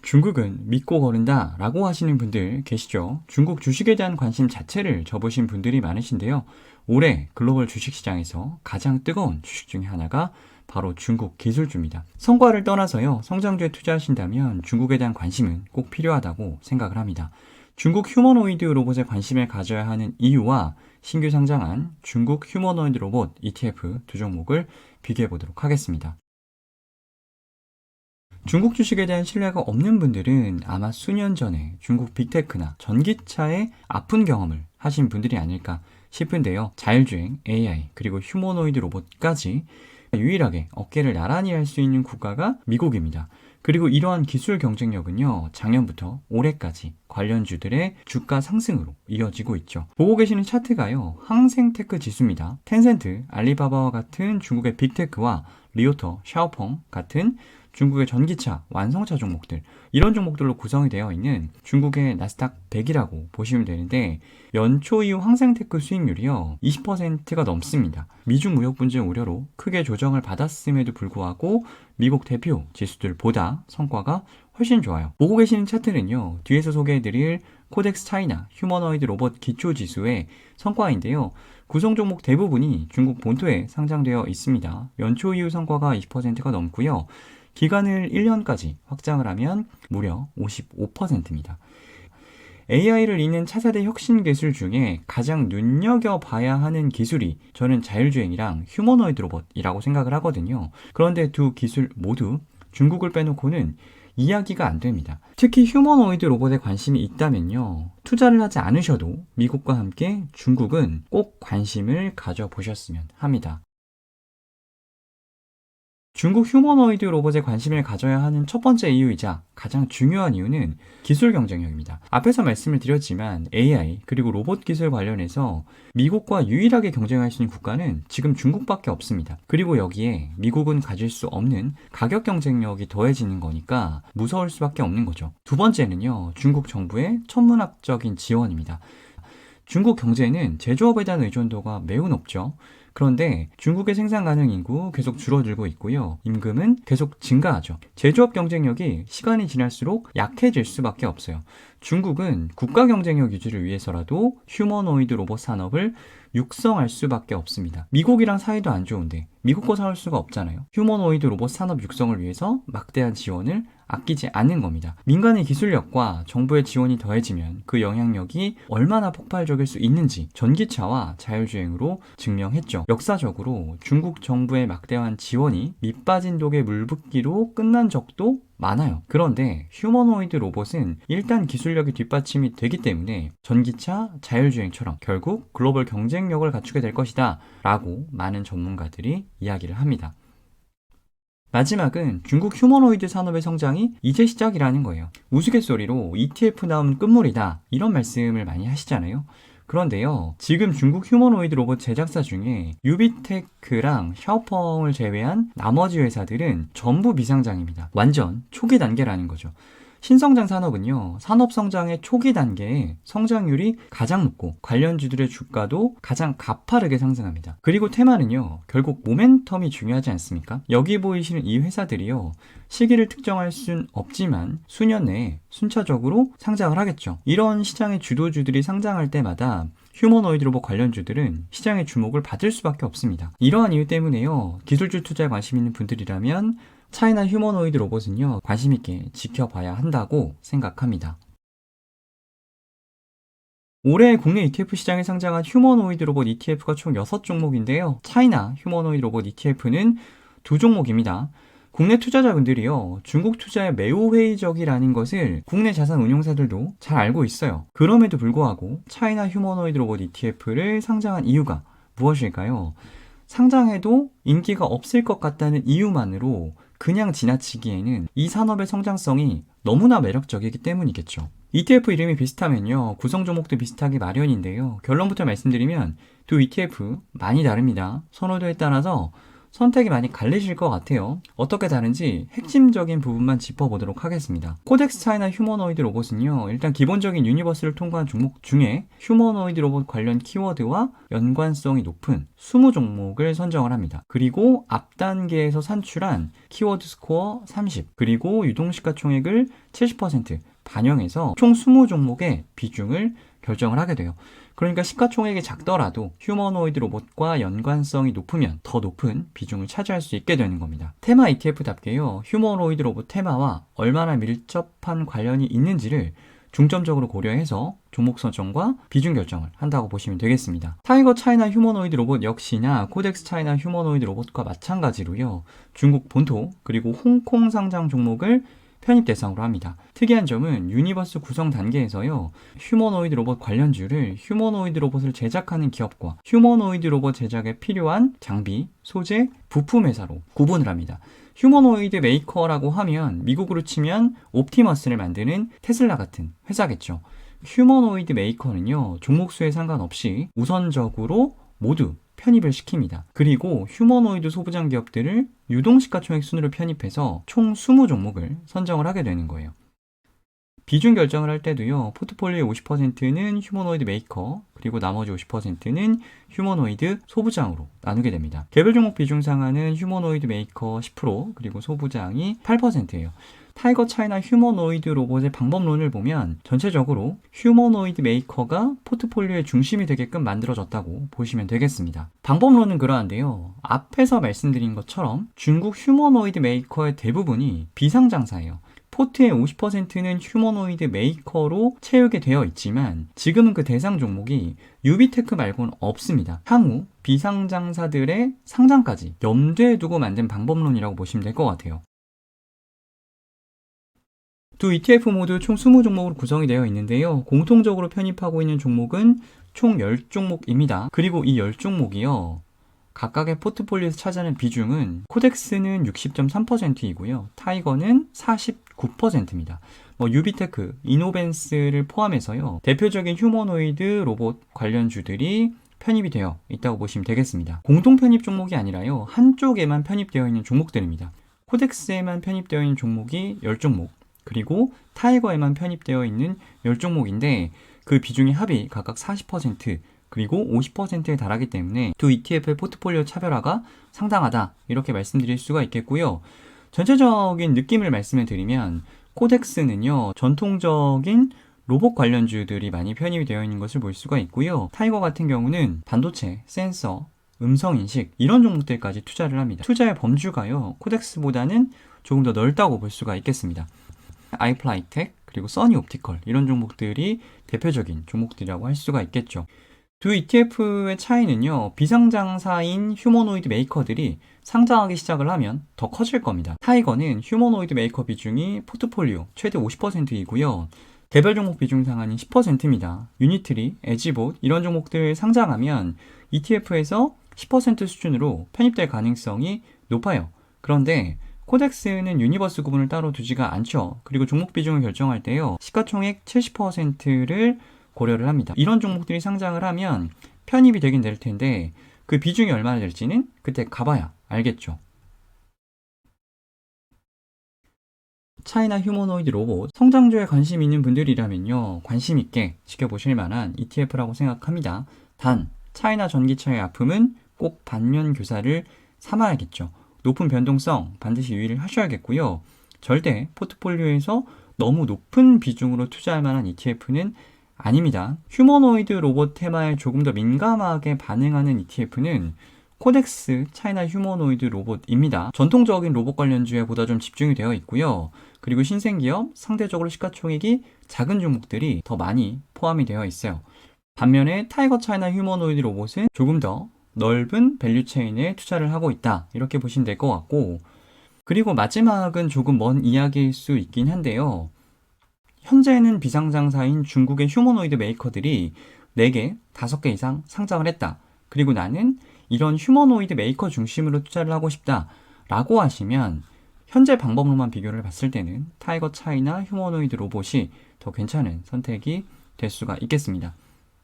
중국은 믿고 거른다 라고 하시는 분들 계시죠? 중국 주식에 대한 관심 자체를 접으신 분들이 많으신데요. 올해 글로벌 주식시장에서 가장 뜨거운 주식 중에 하나가 바로 중국 기술주입니다. 성과를 떠나서요, 성장주에 투자하신다면 중국에 대한 관심은 꼭 필요하다고 생각을 합니다. 중국 휴머노이드 로봇에 관심을 가져야 하는 이유와 신규 상장한 중국 휴머노이드 로봇 ETF 두 종목을 비교해 보도록 하겠습니다. 중국 주식에 대한 신뢰가 없는 분들은 아마 수년 전에 중국 빅테크나 전기차의 아픈 경험을 하신 분들이 아닐까 싶은데요. 자율주행, AI, 그리고 휴머노이드 로봇까지 유일하게 어깨를 나란히 할 수 있는 국가가 미국입니다. 그리고 이러한 기술 경쟁력은요, 작년부터 올해까지 관련주들의 주가 상승으로 이어지고 있죠. 보고 계시는 차트가요, 항생테크 지수입니다. 텐센트, 알리바바와 같은 중국의 빅테크와 리오터, 샤오펑 같은 중국의 전기차, 완성차 종목들, 이런 종목들로 구성이 되어 있는 중국의 나스닥 100이라고 보시면 되는데, 연초 이후 항생테크 수익률이요 20%가 넘습니다. 미중 무역 분쟁 우려로 크게 조정을 받았음에도 불구하고 미국 대표 지수들보다 성과가 훨씬 좋아요. 보고 계시는 차트는요, 뒤에서 소개해드릴 코덱스 차이나 휴머노이드 로봇 기초 지수의 성과인데요. 구성 종목 대부분이 중국 본토에 상장되어 있습니다. 연초 이후 성과가 20%가 넘고요. 기간을 1년까지 확장을 하면 무려 55%입니다. AI를 잇는 차세대 혁신 기술 중에 가장 눈여겨봐야 하는 기술이 저는 자율주행이랑 휴머노이드 로봇이라고 생각을 하거든요. 그런데 두 기술 모두 중국을 빼놓고는 이야기가 안 됩니다. 특히 휴머노이드 로봇에 관심이 있다면요, 투자를 하지 않으셔도 미국과 함께 중국은 꼭 관심을 가져보셨으면 합니다. 중국 휴머노이드 로봇에 관심을 가져야 하는 첫 번째 이유이자 가장 중요한 이유는 기술 경쟁력입니다. 앞에서 말씀을 드렸지만 AI 그리고 로봇 기술 관련해서 미국과 유일하게 경쟁할 수 있는 국가는 지금 중국밖에 없습니다. 그리고 여기에 미국은 가질 수 없는 가격 경쟁력이 더해지는 거니까 무서울 수밖에 없는 거죠. 두 번째는요, 중국 정부의 천문학적인 지원입니다. 중국 경제는 제조업에 대한 의존도가 매우 높죠. 그런데 중국의 생산 가능 인구 계속 줄어들고 있고요. 임금은 계속 증가하죠. 제조업 경쟁력이 시간이 지날수록 약해질 수밖에 없어요. 중국은 국가 경쟁력 유지를 위해서라도 휴머노이드 로봇 산업을 육성할 수밖에 없습니다. 미국이랑 사이도 안 좋은데 미국 거 사올 수가 없잖아요. 휴머노이드 로봇 산업 육성을 위해서 막대한 지원을 아끼지 않는 겁니다. 민간의 기술력과 정부의 지원이 더해지면 그 영향력이 얼마나 폭발적일 수 있는지 전기차와 자율주행으로 증명했죠. 역사적으로 중국 정부의 막대한 지원이 밑빠진 독에 물 붓기로 끝난 적도 많아요. 그런데 휴머노이드 로봇은 일단 기술력이 뒷받침이 되기 때문에 전기차, 자율주행처럼 결국 글로벌 경쟁력을 갖추게 될 것이다 라고 많은 전문가들이 이야기를 합니다. 마지막은 중국 휴머노이드 산업의 성장이 이제 시작이라는 거예요. 우스갯소리로 ETF 나오면 끝물이다 이런 말씀을 많이 하시잖아요. 그런데요, 지금 중국 휴머노이드 로봇 제작사 중에 유비테크랑 샤오펑을 제외한 나머지 회사들은 전부 미상장입니다. 완전 초기 단계라는 거죠. 신성장 산업은요, 산업 성장의 초기 단계에 성장률이 가장 높고 관련주들의 주가도 가장 가파르게 상승합니다. 그리고 테마는요, 결국 모멘텀이 중요하지 않습니까? 여기 보이시는 이 회사들이요, 시기를 특정할 순 없지만 수년 내에 순차적으로 상장을 하겠죠. 이런 시장의 주도주들이 상장할 때마다 휴머노이드 로봇 관련주들은 시장의 주목을 받을 수밖에 없습니다. 이러한 이유 때문에요, 기술주 투자에 관심 있는 분들이라면 차이나 휴머노이드 로봇은요, 관심 있게 지켜봐야 한다고 생각합니다. 올해 국내 ETF 시장에 상장한 휴머노이드 로봇 ETF가 총 6종목인데요. 차이나 휴머노이드 로봇 ETF는 2종목입니다. 국내 투자자분들이요, 중국 투자에 매우 회의적이라는 것을 국내 자산 운용사들도 잘 알고 있어요. 그럼에도 불구하고 차이나 휴머노이드 로봇 ETF를 상장한 이유가 무엇일까요? 상장해도 인기가 없을 것 같다는 이유만으로 그냥 지나치기에는 이 산업의 성장성이 너무나 매력적이기 때문이겠죠. ETF 이름이 비슷하면요, 구성 종목도 비슷하기 마련인데요. 결론부터 말씀드리면 두 ETF 많이 다릅니다. 선호도에 따라서 선택이 많이 갈리실 것 같아요. 어떻게 다른지 핵심적인 부분만 짚어보도록 하겠습니다. 코덱스 차이나 휴머노이드 로봇은요, 일단 기본적인 유니버스를 통과한 종목 중에 휴머노이드 로봇 관련 키워드와 연관성이 높은 20종목을 선정을 합니다. 그리고 앞 단계에서 산출한 키워드 스코어 30, 그리고 유동시가총액을 70% 반영해서 총 20종목의 비중을 결정을 하게 돼요. 그러니까 시가총액이 작더라도 휴머노이드 로봇과 연관성이 높으면 더 높은 비중을 차지할 수 있게 되는 겁니다. 테마 ETF답게요, 휴머노이드 로봇 테마와 얼마나 밀접한 관련이 있는지를 중점적으로 고려해서 종목 선정과 비중 결정을 한다고 보시면 되겠습니다. 타이거 차이나 휴머노이드 로봇 역시나 코덱스 차이나 휴머노이드 로봇과 마찬가지로요, 중국 본토 그리고 홍콩 상장 종목을 편입 대상으로 합니다. 특이한 점은 유니버스 구성 단계에서요, 휴머노이드 로봇 관련주를 휴머노이드 로봇을 제작하는 기업과 휴머노이드 로봇 제작에 필요한 장비, 소재, 부품 회사로 구분을 합니다. 휴머노이드 메이커라고 하면 미국으로 치면 옵티머스를 만드는 테슬라 같은 회사겠죠. 휴머노이드 메이커는요, 종목수에 상관없이 우선적으로 모두 편입을 시킵니다. 그리고 휴머노이드 소부장 기업들을 유동시가총액 순으로 편입해서 총 20종목을 선정을 하게 되는 거예요. 비중 결정을 할 때도요, 포트폴리오의 50%는 휴머노이드 메이커, 그리고 나머지 50%는 휴머노이드 소부장으로 나누게 됩니다. 개별 종목 비중 상한은 휴머노이드 메이커 10%, 그리고 소부장이 8%예요. 타이거 차이나 휴머노이드 로봇의 방법론을 보면 전체적으로 휴머노이드 메이커가 포트폴리오의 중심이 되게끔 만들어졌다고 보시면 되겠습니다. 방법론은 그러한데요, 앞에서 말씀드린 것처럼 중국 휴머노이드 메이커의 대부분이 비상장사예요. 포트의 50%는 휴머노이드 메이커로 채우게 되어 있지만 지금은 그 대상 종목이 유비테크 말고는 없습니다. 향후 비상장사들의 상장까지 염두에 두고 만든 방법론이라고 보시면 될 것 같아요. 두 ETF 모두 총 20종목으로 구성이 되어 있는데요. 공통적으로 편입하고 있는 종목은 총 10종목입니다. 그리고 이 10종목이요, 각각의 포트폴리오에서 차지하는 비중은 코덱스는 60.3%이고요. 타이거는 49%입니다. 유비테크, 이노벤스를 포함해서요, 대표적인 휴머노이드 로봇 관련주들이 편입이 되어 있다고 보시면 되겠습니다. 공동 편입 종목이 아니라요, 한쪽에만 편입되어 있는 종목들입니다. 코덱스에만 편입되어 있는 종목이 10종목, 그리고 타이거에만 편입되어 있는 10종목인데 그 비중의 합이 각각 40%, 그리고 50%에 달하기 때문에 두 ETF의 포트폴리오 차별화가 상당하다, 이렇게 말씀드릴 수가 있겠고요. 전체적인 느낌을 말씀을 드리면 코덱스는요, 전통적인 로봇 관련주들이 많이 편입이 되어 있는 것을 볼 수가 있고요. 타이거 같은 경우는 반도체, 센서, 음성인식 이런 종목들까지 투자를 합니다. 투자의 범주가요, 코덱스보다는 조금 더 넓다고 볼 수가 있겠습니다. 아이플라이텍, 그리고 써니옵티컬 이런 종목들이 대표적인 종목들이라고 할 수가 있겠죠. 두 ETF의 차이는요, 비상장사인 휴머노이드 메이커들이 상장하기 시작을 하면 더 커질 겁니다. 타이거는 휴머노이드 메이커 비중이 포트폴리오 최대 50%이고요. 개별 종목 비중 상한이 10%입니다. 유니트리, 에지봇 이런 종목들 상장하면 ETF에서 10% 수준으로 편입될 가능성이 높아요. 그런데 코덱스는 유니버스 구분을 따로 두지가 않죠. 그리고 종목 비중을 결정할 때요, 시가총액 70%를 고려를 합니다. 이런 종목들이 상장을 하면 편입이 되긴 될 텐데 그 비중이 얼마나 될지는 그때 가봐야 알겠죠. 차이나 휴머노이드 로봇 성장주에 관심 있는 분들이라면요, 관심 있게 지켜보실 만한 ETF라고 생각합니다. 단 차이나 전기차의 아픔은 꼭 반면 교사를 삼아야겠죠. 높은 변동성 반드시 유의를 하셔야겠고요. 절대 포트폴리오에서 너무 높은 비중으로 투자할 만한 ETF는 아닙니다. 휴머노이드 로봇 테마에 조금 더 민감하게 반응하는 ETF는 코덱스 차이나 휴머노이드 로봇입니다. 전통적인 로봇 관련주에 보다 좀 집중이 되어 있고요. 그리고 신생기업, 상대적으로 시가총액이 작은 종목들이 더 많이 포함이 되어 있어요. 반면에 타이거 차이나 휴머노이드 로봇은 조금 더 넓은 밸류체인에 투자를 하고 있다, 이렇게 보시면 될 것 같고, 그리고 마지막은 조금 먼 이야기일 수 있긴 한데요. 현재는 비상장사인 중국의 휴머노이드 메이커들이 4개, 5개 이상 상장을 했다. 그리고 나는 이런 휴머노이드 메이커 중심으로 투자를 하고 싶다 라고 하시면 현재 방법으로만 비교를 봤을 때는 타이거 차이나 휴머노이드 로봇이 더 괜찮은 선택이 될 수가 있겠습니다.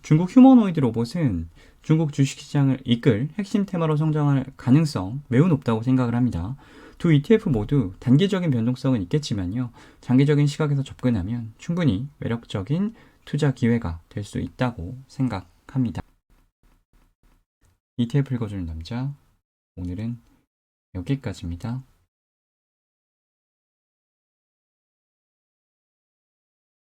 중국 휴머노이드 로봇은 중국 주식시장을 이끌 핵심 테마로 성장할 가능성 매우 높다고 생각을 합니다. 두 ETF 모두 단기적인 변동성은 있겠지만요. 장기적인 시각에서 접근하면 충분히 매력적인 투자 기회가 될 수 있다고 생각합니다. ETF 읽어주는 남자, 오늘은 여기까지입니다.